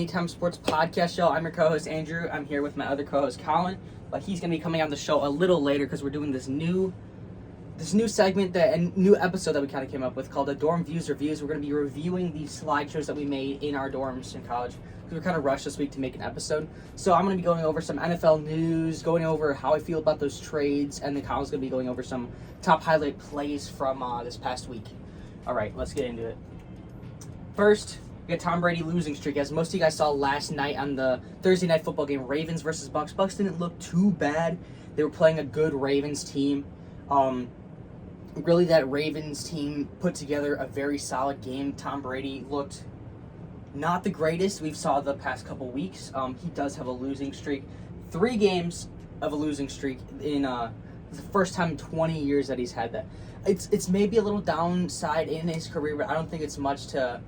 Anytime Sports Podcast Show. I'm your co-host, Andrew. I'm here with my other co-host, Colin, but he's going to be coming on the show a little later because we're doing this new segment, and new episode that we kind of came up with called the Dorm Views Reviews. We're going to be reviewing the slideshows that we made in our dorms in college because we're kind of rushed this week to make an episode. So I'm going to be going over some NFL news, going over how I feel about those trades, and then Colin's going to be going over some top highlight plays from this past week. All right, let's get into it. First, we got Tom Brady losing streak. As most of you guys saw last night on the Thursday night football game, Ravens versus Bucks. Bucks didn't look too bad. They were playing a good Ravens team. Really, that Ravens team put together a very solid game. Tom Brady looked not the greatest we've saw the past couple weeks. He does have a losing streak. 3 games of a losing streak in the first time in 20 years that he's had that. It's maybe a little downside in his career, but I don't think it's much to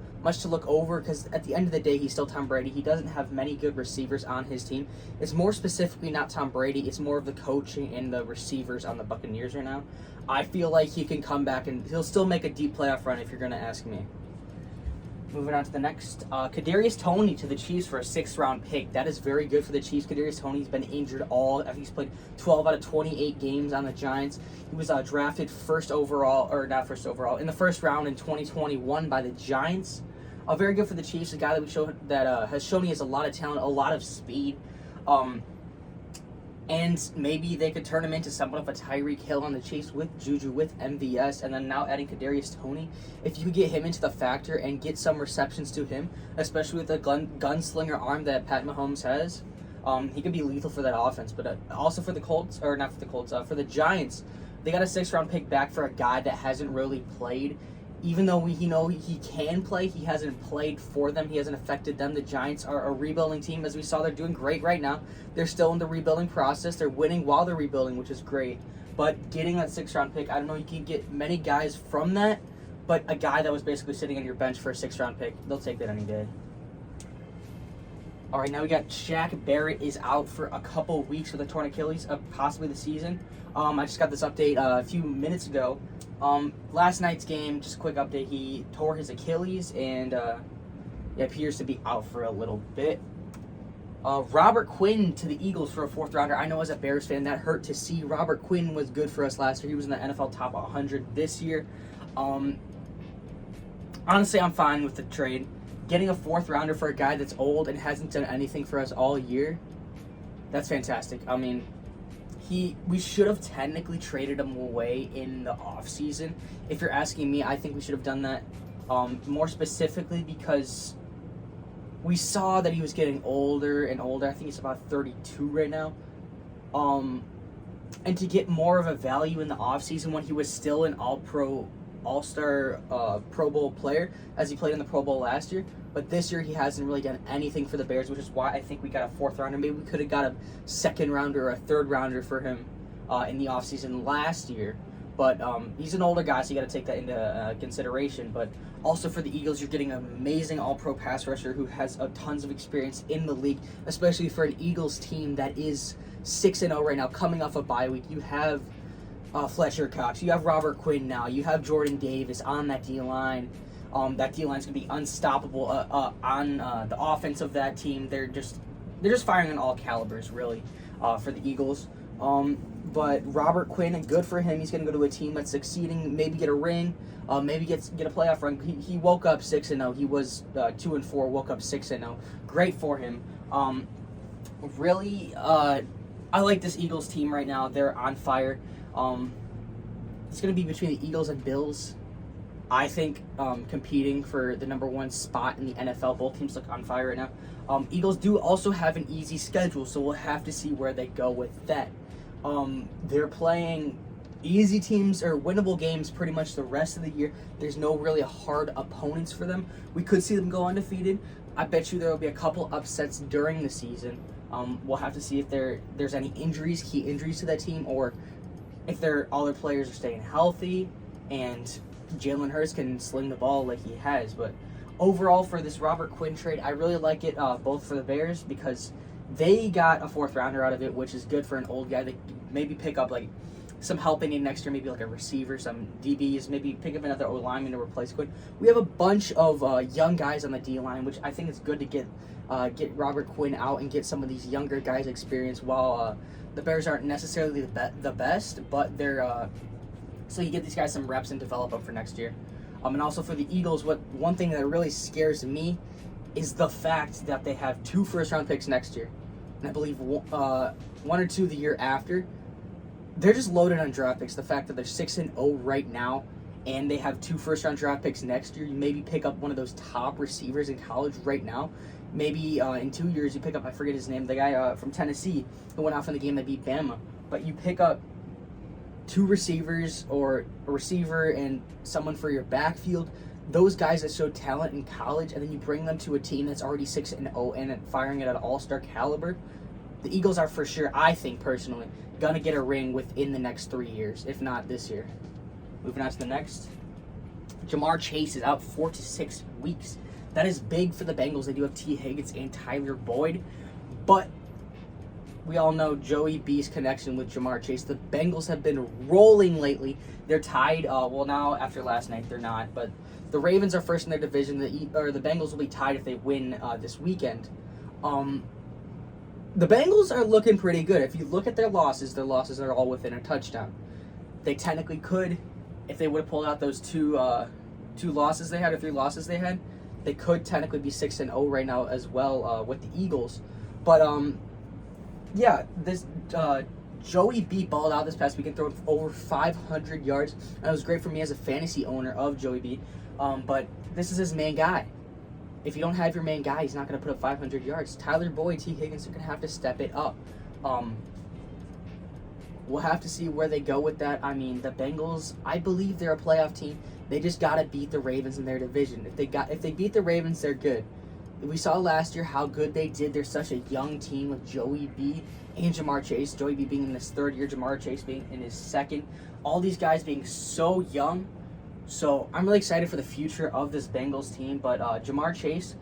look over because at the end of the day, he's still Tom Brady. He doesn't have many good receivers on his team. It's more specifically not Tom Brady. It's more of the coaching and the receivers on the Buccaneers right now. I feel like he can come back and he'll still make a deep playoff run if you're going to ask me. Moving on to the next. Kadarius Toney to the Chiefs for a 6th-round pick. That is very good for the Chiefs. Kadarius Toney's been injured I think he's played 12 out of 28 games on the Giants. He was drafted in the first round in 2021 by the Giants. Very good for the Chiefs. A guy that has shown he has a lot of talent, a lot of speed. And maybe they could turn him into somewhat of a Tyreek Hill on the Chiefs with Juju, with MVS, and then now adding Kadarius Toney. If you could get him into the factor and get some receptions to him, especially with the gunslinger arm that Pat Mahomes has, he could be lethal for that offense. But also for the Colts, or not for the Colts, for the Giants, they got a 6th-round pick back for a guy that hasn't really played. Even though we know he can play, he hasn't played for them. He hasn't affected them. The Giants are a rebuilding team. As we saw, they're doing great right now. They're still in the rebuilding process. They're winning while they're rebuilding, which is great. But getting that 6th-round pick, I don't know, you can get many guys from that, but a guy that was basically sitting on your bench for a 6th-round pick, they'll take that any day. All right, now we got Shaq Barrett is out for a couple weeks with a torn Achilles, possibly the season. I just got this update a few minutes ago. Last night's game, just a quick update, he tore his Achilles and appears to be out for a little bit. Robert Quinn to the Eagles for a 4th-rounder. I know as a Bears fan that hurt to see. Robert Quinn was good for us last year. He was in the NFL top 100 this year. Honestly, I'm fine with the trade. Getting a 4th-rounder for a guy that's old and hasn't done anything for us all year, that's fantastic. I mean, we should have technically traded him away in the offseason. If you're asking me, I think we should have done that more specifically because we saw that he was getting older and older. I think he's about 32 right now. And to get more of a value in the offseason when he was still an all-star Pro Bowl player, as he played in the Pro Bowl last year. But this year he hasn't really done anything for the Bears, which is why I think we got a 4th-rounder. Maybe we could have got a 2nd-rounder or a 3rd-rounder for him in the offseason last year. But he's an older guy, so you got to take that into consideration. But also for the Eagles, you're getting an amazing all-pro pass rusher who has tons of experience in the league, especially for an Eagles team that is 6-0 right now, coming off a bye week. You have Fletcher Cox, you have Robert Quinn now, you have Jordan Davis on that D-line. That D-line's going to be unstoppable on the offense of that team. They're just firing on all calibers, really, for the Eagles. But Robert Quinn, good for him. He's going to go to a team that's succeeding, maybe get a ring, maybe get a playoff run. He woke up 6-0. He was 2-4, woke up 6-0. Great for him. Really, I like this Eagles team right now. They're on fire. It's going to be between the Eagles and Bills. I think competing for the number 1 spot in the NFL. Both teams look on fire right now. Eagles do also have an easy schedule, so we'll have to see where they go with that. They're playing easy teams or winnable games pretty much the rest of the year. There's no really hard opponents for them. We could see them go undefeated. I bet you there will be a couple upsets during the season. We'll have to see if there's any injuries, key injuries to that team, or if all their players are staying healthy and Jalen Hurts can sling the ball like he has. But overall, for this Robert Quinn trade, I really like it, both for the Bears because they got a 4th-rounder out of it, which is good for an old guy. They maybe pick up like some help they need next year, maybe like a receiver, some DBs, maybe pick up another O-lineman to replace Quinn. We have a bunch of young guys on the D-line, which I think is good to get Robert Quinn out and get some of these younger guys experience while the Bears aren't necessarily the best, but they're so you get these guys some reps and develop them for next year. And also for the Eagles, one thing that really scares me is the fact that they have 2 first-round picks next year, and I believe 1 or 2 the year after. They're just loaded on draft picks. The fact that they're 6-0 right now, and they have 2 first-round draft picks next year. You maybe pick up one of those top receivers in college right now. Maybe in 2 years you pick up, I forget his name, the guy from Tennessee who went off in the game that beat Bama. But you pick up 2 receivers or a receiver and someone for your backfield. Those guys that showed talent in college, and then you bring them to a team that's already 6-0 and firing it at all-star caliber. The Eagles are for sure, I think personally, going to get a ring within the next 3 years, if not this year. Moving on to the next. Jamar Chase is out 4 to 6 weeks. That is big for the Bengals. They do have T. Higgins and Tyler Boyd. But we all know Joey B's connection with Jamar Chase. The Bengals have been rolling lately. They're tied. Well, now after last night, they're not. But the Ravens are first in their division. The Bengals will be tied if they win this weekend. The Bengals are looking pretty good. If you look at their losses are all within a touchdown. They technically could, if they would have pulled out those 2 losses they had or 3 losses they had, they could technically be 6-0 right now as well with the Eagles. But yeah, this Joey B balled out this past weekend, throwing over 500 yards. And it was great for me as a fantasy owner of Joey B. But this is his main guy. If you don't have your main guy, he's not going to put up 500 yards. Tyler Boyd, T. Higgins are going to have to step it up. We'll have to see where they go with that. I mean, the Bengals, I believe they're a playoff team. They just got to beat the Ravens in their division. If they beat the Ravens, they're good. We saw last year how good they did. They're such a young team with Joey B and Jamar Chase. Joey B being in his 3rd year, Jamar Chase being in his 2nd. All these guys being so young. So I'm really excited for the future of this Bengals team. But Jamar Chase,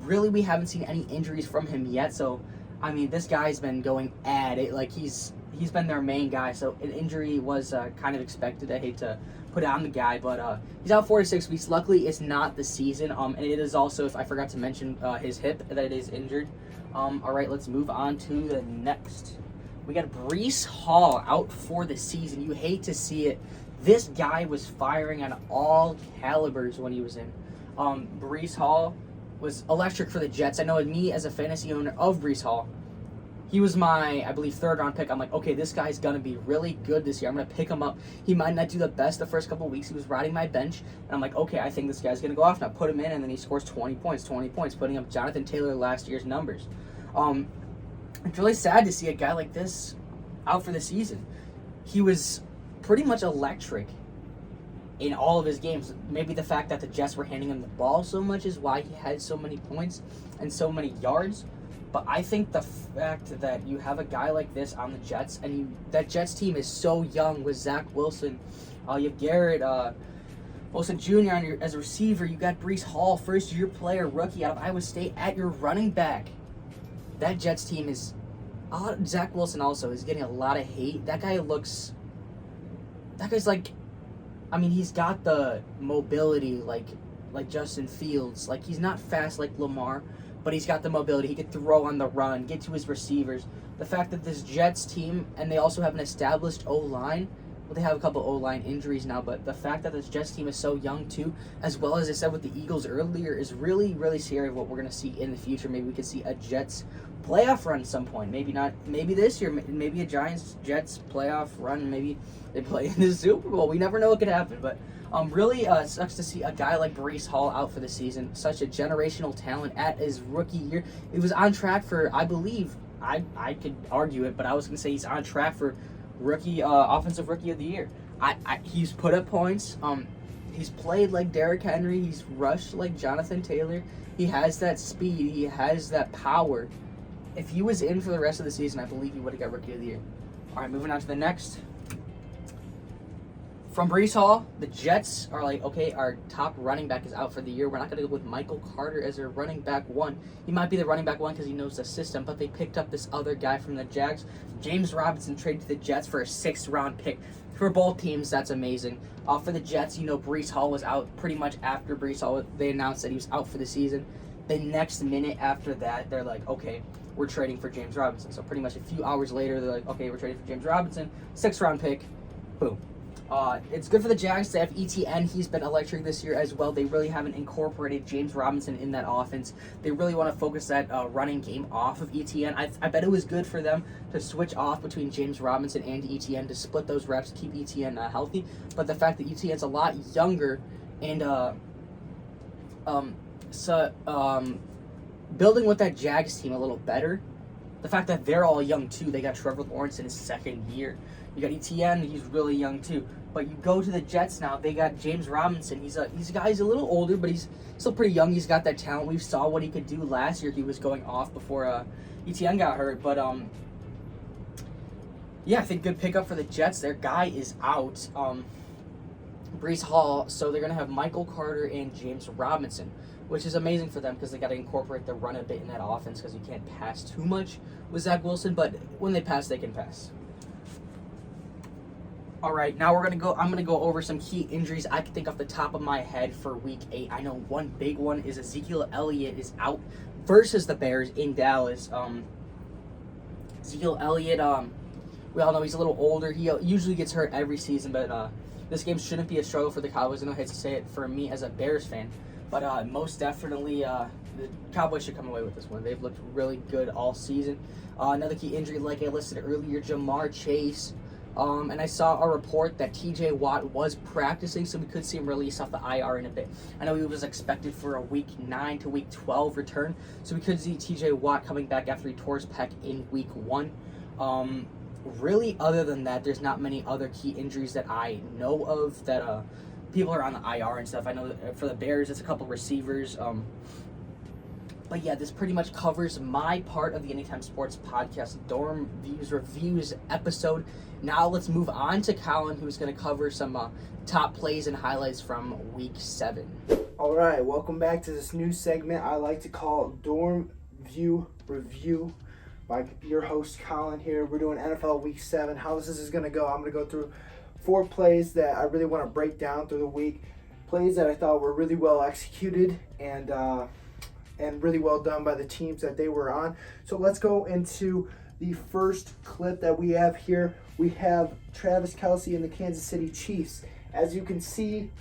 really we haven't seen any injuries from him yet. So, I mean, this guy's been going at it. Like, he's been their main guy. So an injury was kind of expected. I hate to put it on the guy. But he's out 4 to 6 weeks. Luckily, it's not the season. And it is also, if I forgot to mention, his hip that it is injured. All right, let's move on to the next. We got Breece Hall out for the season. You hate to see it. This guy was firing on all calibers when he was in. Breece Hall was electric for the Jets. I know me as a fantasy owner of Breece Hall, he was my, I believe, 3rd round pick. I'm like, okay, this guy's going to be really good this year. I'm going to pick him up. He might not do the best the first couple of weeks. He was riding my bench. And I'm like, okay, I think this guy's going to go off now. Put him in, and then he scores 20 points, putting up Jonathan Taylor last year's numbers. It's really sad to see a guy like this out for the season. He was pretty much electric in all of his games. Maybe the fact that the Jets were handing him the ball so much is why he had so many points and so many yards. But I think the fact that you have a guy like this on the Jets, and that Jets team is so young with Zach Wilson, you have Garrett Wilson Jr. as a receiver. You got Breece Hall, 1st-year player, rookie out of Iowa State, at your running back. That Jets team is... Zach Wilson also is getting a lot of hate. That guy's like... I mean, he's got the mobility like Justin Fields. Like, he's not fast like Lamar, but he's got the mobility. He could throw on the run, get to his receivers. The fact that this Jets team, and they also have an established O-line, well, they have a couple O-line injuries now, but the fact that this Jets team is so young too, as well as I said with the Eagles earlier, is really, really scary of what we're going to see in the future. Maybe we could see a Jets playoff run at some point. Maybe not. Maybe this year. Maybe a Giants-Jets playoff run. Maybe they play in the Super Bowl. We never know what could happen, but really sucks to see a guy like Breece Hall out for the season. Such a generational talent at his rookie year. He was on track for, I believe, I could argue it, but I was going to say he's on track for offensive rookie of the year. He's put up points. He's played like Derrick Henry. He's rushed like Jonathan Taylor. He has that speed. He has that power. If he was in for the rest of the season, I believe he would have got rookie of the year. All right, moving on to the next. From Breece Hall, the Jets are like, okay, our top running back is out for the year. We're not going to go with Michael Carter as their running back one. He might be the running back one because he knows the system, but they picked up this other guy from the Jags. James Robinson traded to the Jets for a 6th-round pick. For both teams, that's amazing. For the Jets, Breece Hall was out pretty much after Breece Hall. They announced that he was out for the season. The next minute after that, they're like, okay, we're trading for James Robinson. So pretty much a few hours later, they're like, okay, we're trading for James Robinson. 6th-round pick. Boom. It's good for the Jags to have ETN. He's been electric this year as well. They really haven't incorporated James Robinson in that offense. They really want to focus that running game off of ETN. I bet it was good for them to switch off between James Robinson and ETN to split those reps, keep ETN healthy. But the fact that ETN's a lot younger and building with that Jags team a little better. The fact that they're all young too. They got Trevor Lawrence in his 2nd year. You got ETN, he's really young too. But you go to the Jets now, they got James Robinson. He's a guy, he's a little older, but he's still pretty young. He's got that talent. We saw what he could do last year. He was going off before ETN got hurt. But yeah, I think good pickup for the Jets. Their guy is out. Breece Hall, so they're gonna have Michael Carter and James Robinson, which is amazing for them because they got to incorporate the run a bit in that offense because you can't pass too much with Zach Wilson, but when they pass, they can pass. All right, now I'm gonna go over some key injuries I can think off the top of my head for Week 8. I know one big one is Ezekiel Elliott is out versus the Bears in Dallas. Ezekiel Elliott, we all know he's a little older. He usually gets hurt every season, but this game shouldn't be a struggle for the Cowboys. I know I hate to say it for me as a Bears fan, but most definitely the Cowboys should come away with this one. They've looked really good all season. Another key injury, like I listed earlier, Jamar Chase. And I saw a report that TJ Watt was practicing, so we could see him released off the IR in a bit. I know he was expected for a Week 9 to Week 12 return, so we could see TJ Watt coming back after he tore his pec in Week 1. Really, other than that, there's not many other key injuries that I know of that people are on the IR and stuff. I know that for the Bears, it's a couple receivers. But yeah, this pretty much covers my part of the Anytime Sports Podcast Dorm Views Reviews episode. Now let's move on to Colin, who's going to cover some top plays and highlights from Week 7. All right, welcome back to this new segment I like to call Dorm View Review. By your host, Colin here. We're doing NFL Week 7. How this is going to go, I'm going to go through 4 plays that I really want to break down through the week. Plays that I thought were really well executed and really well done by the teams that they were on. So let's go into the first clip that we have here. We have Travis Kelce and the Kansas City Chiefs. As you can see,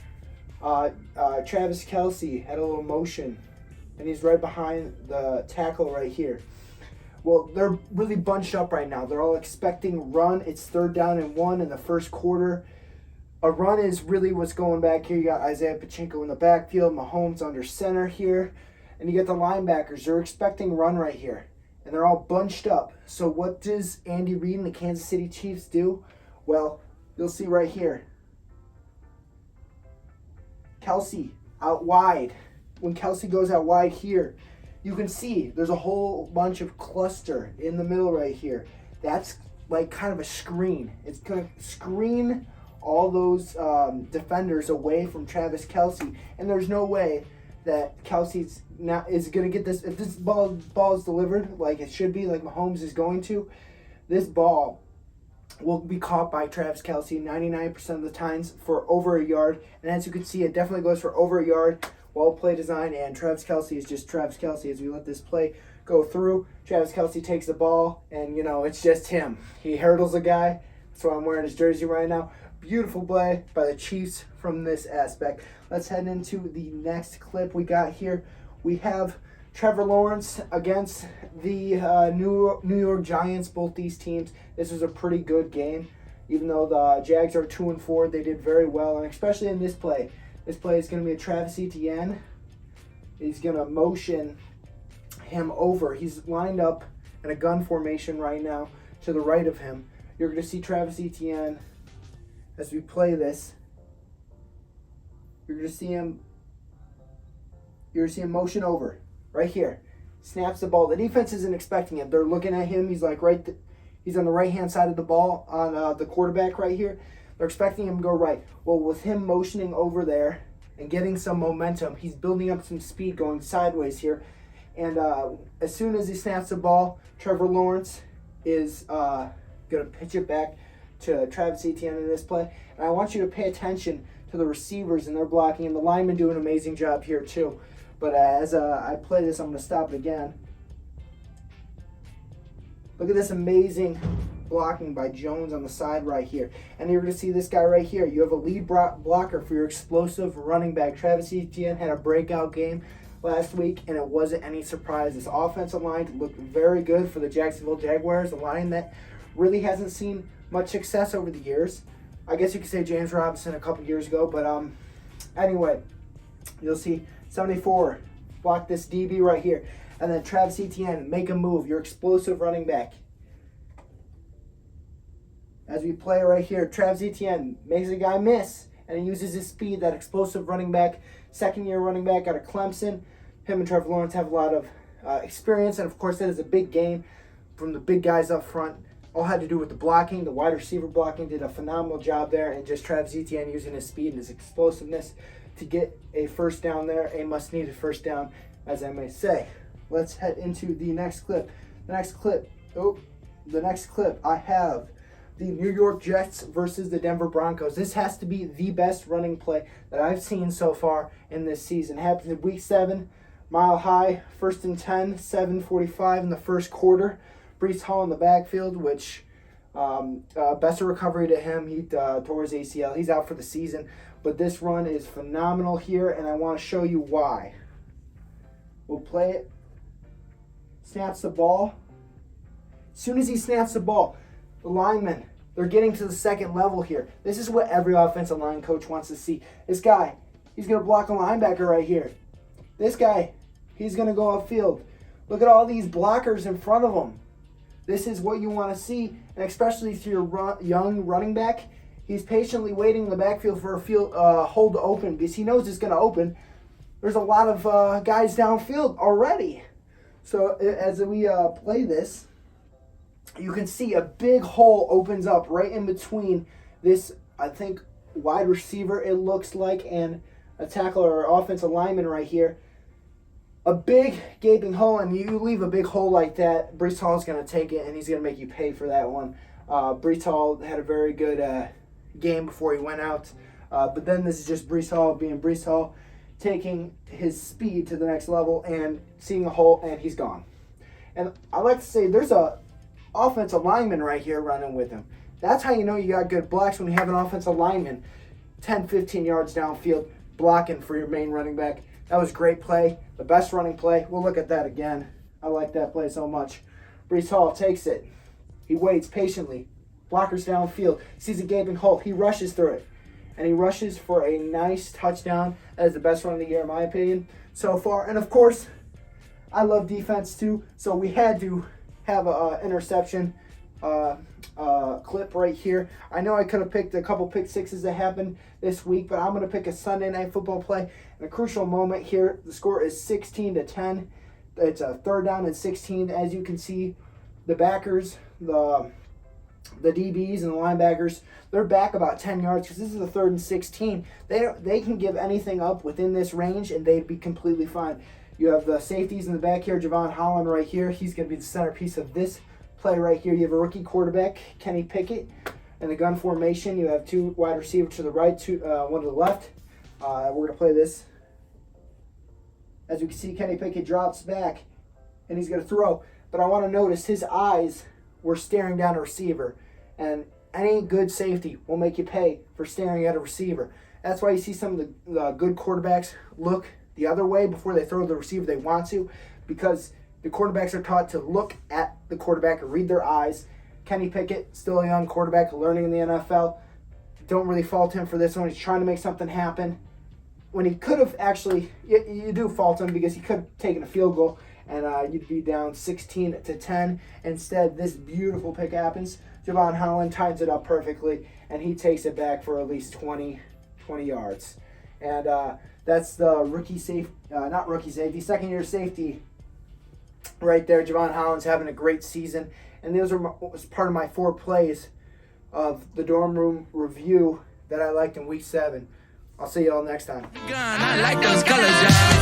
Travis Kelce had a little motion, and he's right behind the tackle right here. Well, they're really bunched up right now. They're all expecting run. It's 3rd down and 1 in the first quarter. A run is really what's going back here. You got Isaiah Pacheco in the backfield, Mahomes under center here, and you get the linebackers. They're expecting run right here, and they're all bunched up. So what does Andy Reid and the Kansas City Chiefs do? Well, you'll see right here. Kelce out wide. When Kelce goes out wide here, you can see there's a whole bunch of cluster in the middle right here. That's like kind of a screen. It's going to screen all those defenders away from Travis Kelce. And there's no way that Kelce's is going to get this. If this ball is delivered like it should be, like Mahomes is going to, this ball will be caught by Travis Kelce 99% of the times for over a yard. And as you can see, it definitely goes for over a yard. Well play design, and Travis Kelce is just Travis Kelce. As we let this play go through, Travis Kelce takes the ball, and, it's just him. He hurdles a guy. That's why I'm wearing his jersey right now. Beautiful play by the Chiefs from this aspect. Let's head into the next clip we got here. We have Trevor Lawrence against the New York Giants. Both these teams, this was a pretty good game. Even though the Jags are 2-4, they did very well, and especially in this play. This play is going to be a Travis Etienne. He's going to motion him over. He's lined up in a gun formation right now to the right of him. You're going to see Travis Etienne as we play this. You're going to see him motion over right here. Snaps the ball. The defense isn't expecting him. They're looking at him. He's like he's on the right-hand side of the ball on the quarterback right here. They're expecting him to go right. Well, with him motioning over there and getting some momentum, he's building up some speed going sideways here. And as soon as he snaps the ball, Trevor Lawrence is going to pitch it back to Travis Etienne in this play. And I want you to pay attention to the receivers and their blocking, and the linemen do an amazing job here too. But as I play this, I'm going to stop it again. Look at this amazing blocking by Jones on the side right here. And you're going to see this guy right here. You have a lead blocker for your explosive running back. Travis Etienne had a breakout game last week, and it wasn't any surprise. This offensive line looked very good for the Jacksonville Jaguars, a line that really hasn't seen much success over the years. I guess you could say James Robinson a couple years ago, but anyway, you'll see 74 block this DB right here, and then Travis Etienne make a move, your explosive running back. As we play right here, Travis Etienne makes a guy miss, and he uses his speed, that explosive running back, second-year running back out of Clemson. Him and Trevor Lawrence have a lot of experience, and of course that is a big game from the big guys up front. All had to do with the blocking. The wide receiver blocking did a phenomenal job there, and just Travis Etienne using his speed and his explosiveness to get a first down there, a must-needed first down, as I may say. Let's head into the next clip. The next clip, I have the New York Jets versus the Denver Broncos. This has to be the best running play that I've seen so far in this season. It happened in Week 7, Mile High, 1st and 10, 7:45 in the first quarter. Breece Hall in the backfield, which best of recovery to him. He tore his ACL. He's out for the season. But this run is phenomenal here, and I want to show you why. We'll play it. Snaps the ball. As soon as he snaps the ball, the linemen, they're getting to the second level here. This is what every offensive line coach wants to see. This guy, he's going to block a linebacker right here. This guy, he's going to go upfield. Look at all these blockers in front of him. This is what you want to see, and especially to your young running back. He's patiently waiting in the backfield for a hole to open because he knows it's going to open. There's a lot of guys downfield already. So as we play this, you can see a big hole opens up right in between this, I think, wide receiver, it looks like, and a tackle or offensive lineman right here. A big gaping hole, and you leave a big hole like that, Breece Hall is going to take it, and he's going to make you pay for that one. Breece Hall had a very good game before he went out. But then this is just Breece Hall being Breece Hall, taking his speed to the next level and seeing a hole, and he's gone. And I like to say there's a offensive lineman right here running with him. That's how you know you got good blocks, when you have an offensive lineman 10, 15 yards downfield blocking for your main running back. That was a great play, the best running play. We'll look at that again. I like that play so much. Breece Hall takes it. He waits patiently. Blockers downfield. Sees a gaping hole. He rushes through it. And he rushes for a nice touchdown. That is the best run of the year, in my opinion, so far. And, of course, I love defense, too. So we had to have an interception clip right here. I know I could have picked a couple pick sixes that happened this week, but I'm going to pick a Sunday Night Football play. In a crucial moment here, the score is 16-10. It's a third down and 16. As you can see, the backers, the DBs and the linebackers, they're back about 10 yards because this is a 3rd and 16. They can give anything up within this range, and they'd be completely fine. You have the safeties in the back here, Javon Holland right here. He's going to be the centerpiece of this play right here. You have a rookie quarterback, Kenny Pickett. In the gun formation, you have 2 wide receivers to the right, 1 to the left. We're going to play this. As you can see, Kenny Pickett drops back, and he's going to throw. But I want to notice his eyes were staring down a receiver. And any good safety will make you pay for staring at a receiver. That's why you see some of the good quarterbacks look the other way before they throw the receiver they want to, because the quarterbacks are taught to look at the quarterback and read their eyes. Kenny Pickett, still a young quarterback, learning in the NFL. Don't really fault him for this one. He's trying to make something happen. When he could have actually, you do fault him because he could have taken a field goal and you'd be down 16-10. Instead, this beautiful pick happens. Javon Holland times it up perfectly, and he takes it back for at least 20 yards. And that's the second-year safety right there. Javon Holland's having a great season. And those was part of my 4 plays of the dorm room review that I liked in week 7. I'll see y'all next time. I like those colors, yeah.